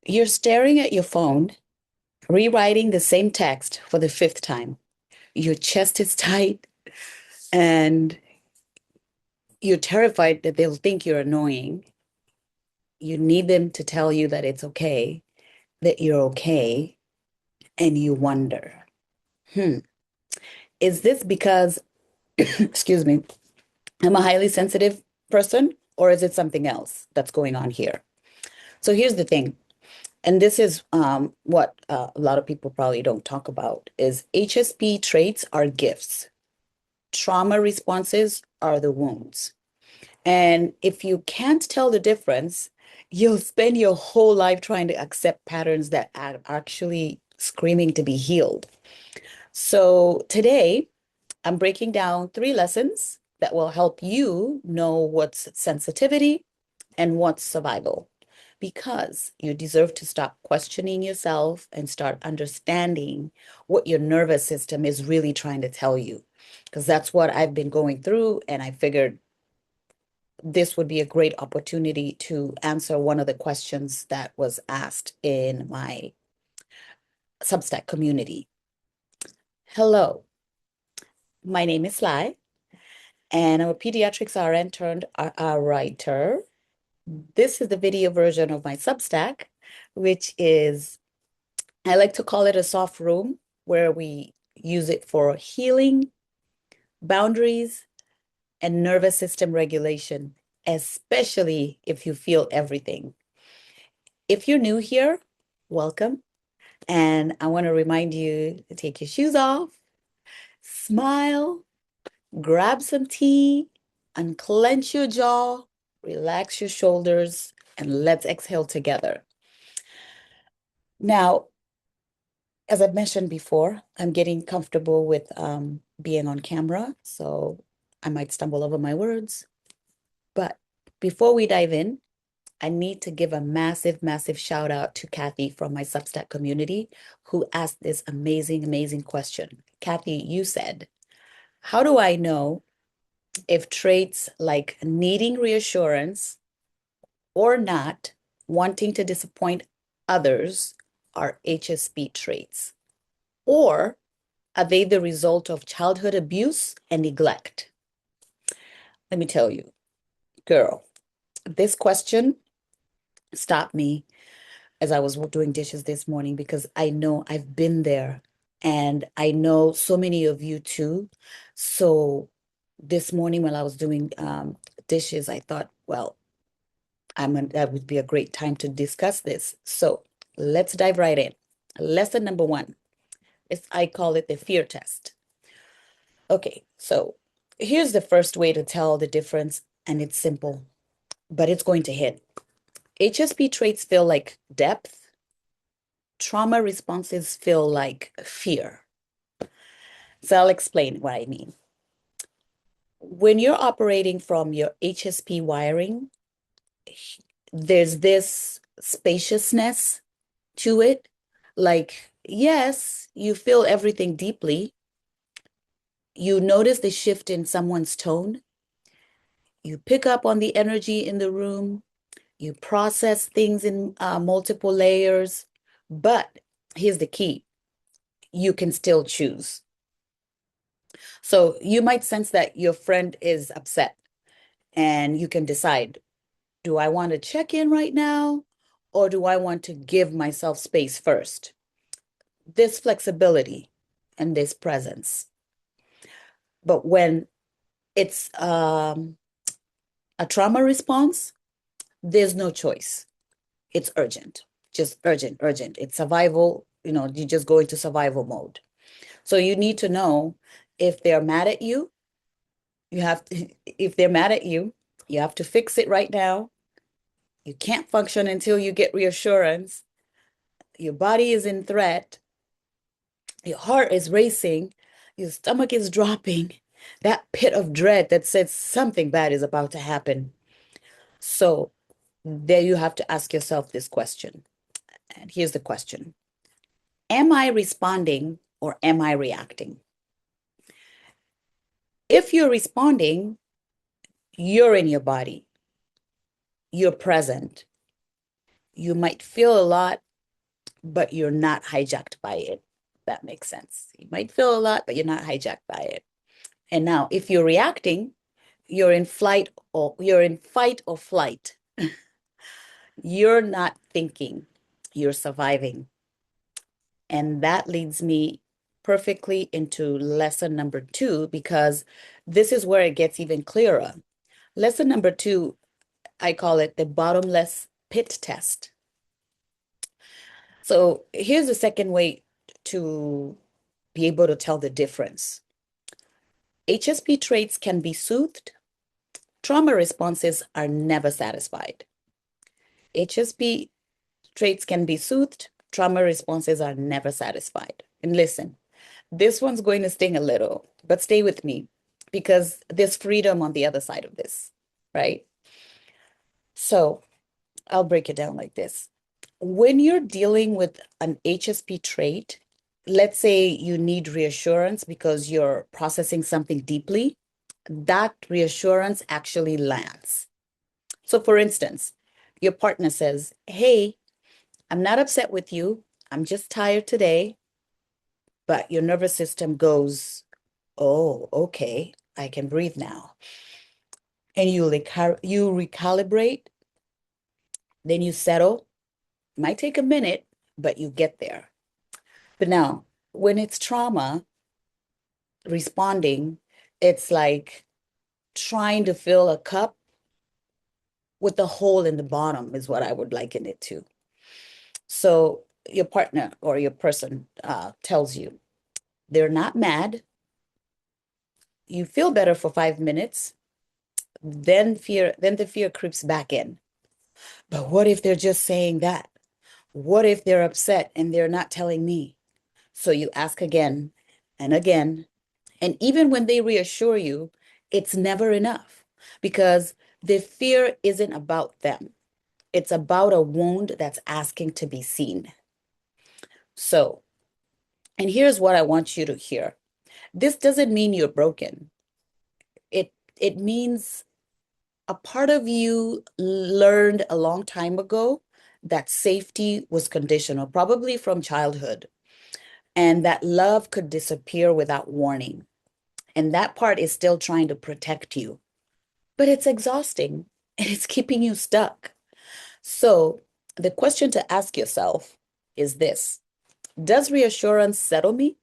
You're staring at your phone, rewriting the same text for the fifth time. Your chest is tight and you're terrified that they'll think you're annoying. You need them to tell you that it's okay, that you're okay, and you wonder, hmm, is this because, excuse me, I'm a highly sensitive person, or is it something else that's going on here? So here's the thing, and this is what a lot of people probably don't talk about, is HSP traits are gifts. Trauma responses are the wounds. And if you can't tell the difference, you'll spend your whole life trying to accept patterns that are actually screaming to be healed. So today, I'm breaking down 3 lessons that will help you know what's sensitivity and what's survival. Because you deserve to stop questioning yourself and start understanding what your nervous system is really trying to tell you. Because that's what I've been going through, and I figured this would be a great opportunity to answer one of the questions that was asked in my Substack community. Hello, my name is Sly, and I'm a pediatrics RN turned a writer. This is the video version of my Substack, which is, I like to call it a soft room where we use it for healing, boundaries, and nervous system regulation, especially if you feel everything. If you're new here, welcome. And I want to remind you to take your shoes off, smile, grab some tea, unclench your jaw, relax your shoulders, and let's exhale together. Now, as I've mentioned before, I'm getting comfortable with being on camera, so I might stumble over my words. But before we dive in, I need to give a massive, massive shout out to Kathy from my Substack community who asked this amazing, amazing question. Kathy, you said, how do I know if traits like needing reassurance or not wanting to disappoint others are HSP traits? Or are they the result of childhood abuse and neglect? Let me tell you, girl, this question stopped me as I was doing dishes this morning because I know I've been there and I know so many of you too. So this morning when I was doing dishes, I thought, well, that would be a great time to discuss this. So let's dive right in. Lesson number 1 is, I call it the fear test. Okay, so here's the first way to tell the difference, and it's simple, but it's going to hit. HSP traits feel like depth. Trauma responses feel like fear. So I'll explain what I mean. When you're operating from your HSP wiring, there's this spaciousness to it. Like, yes, you feel everything deeply. You notice the shift in someone's tone. You pick up on the energy in the room. You process things in multiple layers. But here's the key, you can still choose. So you might sense that your friend is upset and you can decide, do I want to check in right now or do I want to give myself space first? This flexibility and this presence. But when it's a trauma response, there's no choice. It's urgent, just urgent, urgent. It's survival. You just go into survival mode. So you need to know if they're mad at you, if they're mad at you, you have to fix it right now. You can't function until you get reassurance. Your body is in threat. Your heart is racing. Your stomach is dropping. That pit of dread that says something bad is about to happen. So there you have to ask yourself this question. And here's the question. Am I responding or am I reacting? If you're responding, you're in your body. You're present. You might feel a lot, but you're not hijacked by it. That makes sense. You might feel a lot, but you're not hijacked by it. And now, if you're reacting, you're in fight or flight. You're not thinking, you're surviving. And that leads me perfectly into lesson number two, because this is where it gets even clearer. Lesson number two, I call it the bottomless pit test. So here's the second way to be able to tell the difference. HSP traits can be soothed. Trauma responses are never satisfied. HSP traits can be soothed. Trauma responses are never satisfied. And listen, this one's going to sting a little, but stay with me because there's freedom on the other side of this, right? So I'll break it down like this. When you're dealing with an HSP trait, let's say you need reassurance because you're processing something deeply, that reassurance actually lands. So, for instance, your partner says, "Hey, I'm not upset with you. I'm just tired today." But your nervous system goes, "Oh, okay, I can breathe now." And you recalibrate, then you settle. Might take a minute, but you get there. But now, when it's trauma responding, it's like trying to fill a cup with a hole in the bottom, is what I would liken it to. So your partner or your person tells you they're not mad. You feel better for 5 minutes, then the fear creeps back in. But what if they're just saying that? What if they're upset and they're not telling me? So you ask again and again. And even when they reassure you, it's never enough because the fear isn't about them. It's about a wound that's asking to be seen. So, and here's what I want you to hear. This doesn't mean you're broken. It means a part of you learned a long time ago that safety was conditional, probably from childhood, and that love could disappear without warning. And that part is still trying to protect you, but it's exhausting and it's keeping you stuck. So, the question to ask yourself is this: does reassurance settle me,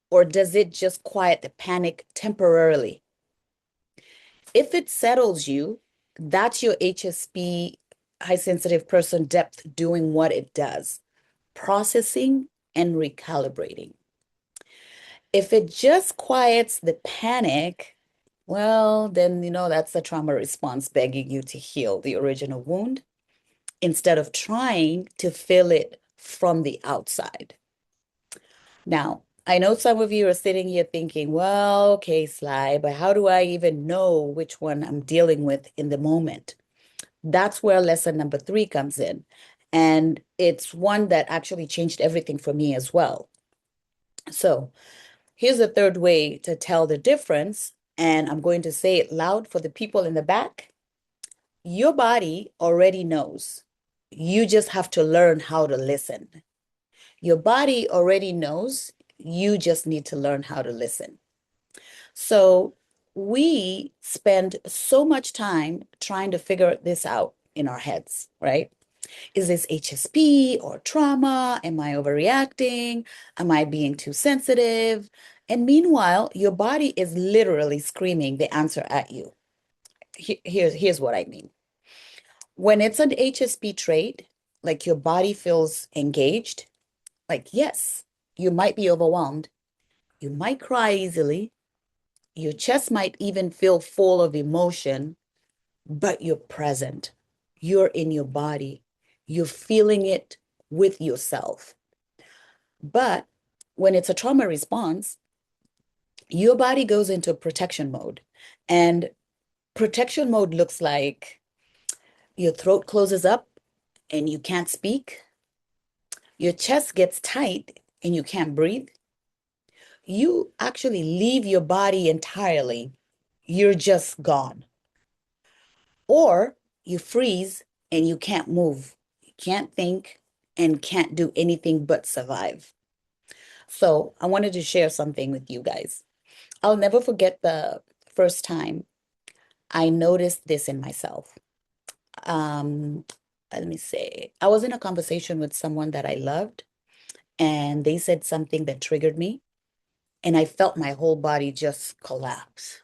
or does it just quiet the panic temporarily? If it settles you, that's your HSP, high sensitive person depth, doing what it does, processing and recalibrating. If it just quiets the panic, well, then, that's the trauma response begging you to heal the original wound instead of trying to fill it from the outside. Now, I know some of you are sitting here thinking, well, okay, Sly, but how do I even know which one I'm dealing with in the moment? That's where lesson number three comes in. And it's one that actually changed everything for me as well. So here's a third way to tell the difference. And I'm going to say it loud for the people in the back. Your body already knows. You just have to learn how to listen. Your body already knows. You just need to learn how to listen. So we spend so much time trying to figure this out in our heads, right? Is this HSP or trauma? Am I overreacting? Am I being too sensitive? And meanwhile, your body is literally screaming the answer at you. Here's what I mean. When it's an HSP trait, like your body feels engaged, like, yes, you might be overwhelmed. You might cry easily. Your chest might even feel full of emotion, but you're present. You're in your body. You're feeling it with yourself. But when it's a trauma response, your body goes into protection mode. And protection mode looks like your throat closes up and you can't speak. Your chest gets tight and you can't breathe. You actually leave your body entirely. You're just gone. Or you freeze and you can't move. can't think, and can't do anything but survive. So I wanted to share something with you guys. I'll never forget the first time I noticed this in myself. Um, Let me say, I was in a conversation with someone that I loved, and they said something that triggered me, and I felt my whole body just collapse.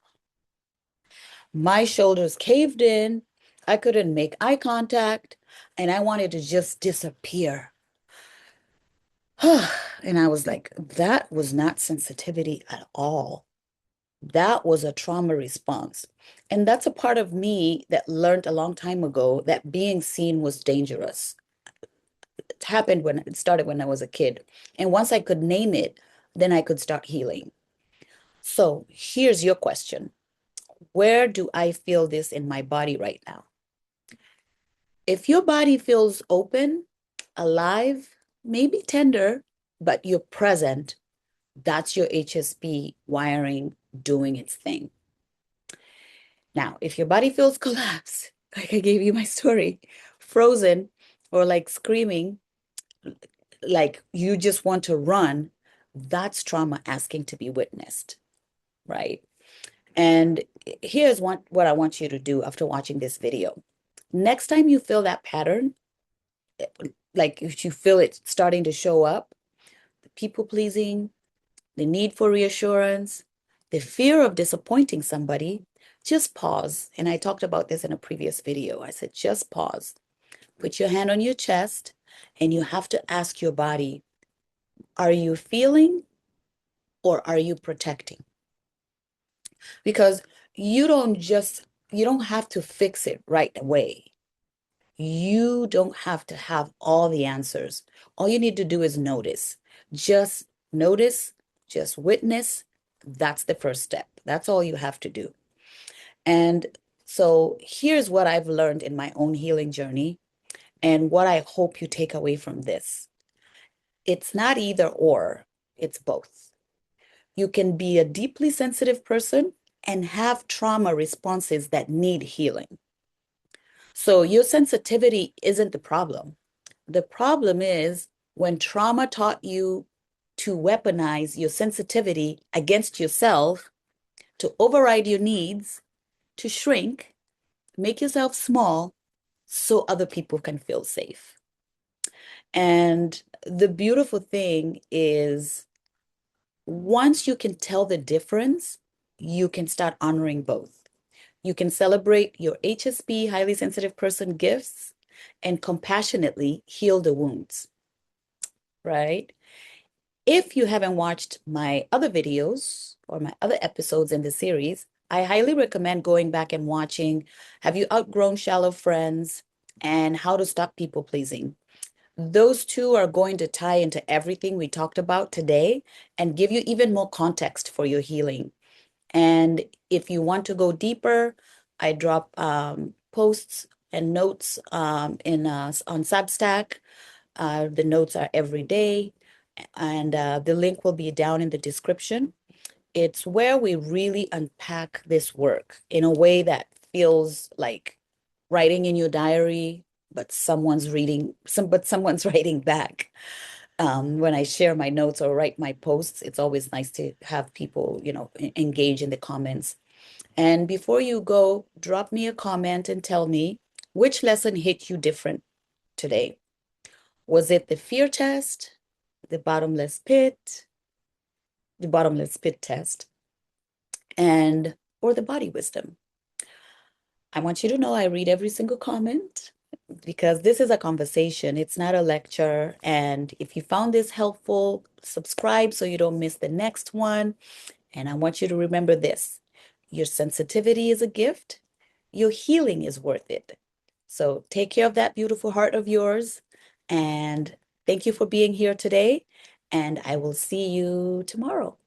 My shoulders caved in. I couldn't make eye contact, and I wanted to just disappear. And I was like, that was not sensitivity at all. That was a trauma response. And that's a part of me that learned a long time ago that being seen was dangerous. It happened when it started when I was a kid. And once I could name it, then I could start healing. So here's your question. Where do I feel this in my body right now? If your body feels open, alive, maybe tender, but you're present, that's your HSP wiring doing its thing. Now, if your body feels collapsed, like I gave you my story, frozen, or like screaming, like you just want to run, that's trauma asking to be witnessed, right? And here's what I want you to do after watching this video. Next time you feel that pattern, like if you feel it starting to show up, the people pleasing, the need for reassurance, the fear of disappointing somebody, just pause. And I talked about this in a previous video. I said, just pause. Put your hand on your chest, and you have to ask your body, are you feeling or are you protecting? Because you don't have to fix it right away. You don't have to have all the answers. All you need to do is Just notice, just witness. That's the first step. That's all you have to do. And so here's what I've learned in my own healing journey and what I hope you take away from this. It's not either or, it's both. You can be a deeply sensitive person and have trauma responses that need healing. So your sensitivity isn't the problem. The problem is when trauma taught you to weaponize your sensitivity against yourself, to override your needs, to shrink, make yourself small so other people can feel safe. And the beautiful thing is once you can tell the difference, you can start honoring both. You can celebrate your HSP, highly sensitive person gifts, and compassionately heal the wounds, right? If you haven't watched my other videos or my other episodes in the series, I highly recommend going back and watching Have You Outgrown Shallow Friends and How to Stop People Pleasing. Those two are going to tie into everything we talked about today and give you even more context for your healing. And if you want to go deeper, I drop posts and notes on Substack. The notes are every day, and the link will be down in the description. It's where we really unpack this work in a way that feels like writing in your diary, but someone's writing back. When I share my notes or write my posts, it's always nice to have people, engage in the comments. And before you go, drop me a comment and tell me which lesson hit you different today. Was it the fear test, the bottomless pit, the bottomless pit test, and or the body wisdom? I want you to know I read every single comment because this is a conversation. It's not a lecture. And if you found this helpful, subscribe so you don't miss the next one. And I want you to remember this. Your sensitivity is a gift. Your healing is worth it. So take care of that beautiful heart of yours. And thank you for being here today. And I will see you tomorrow.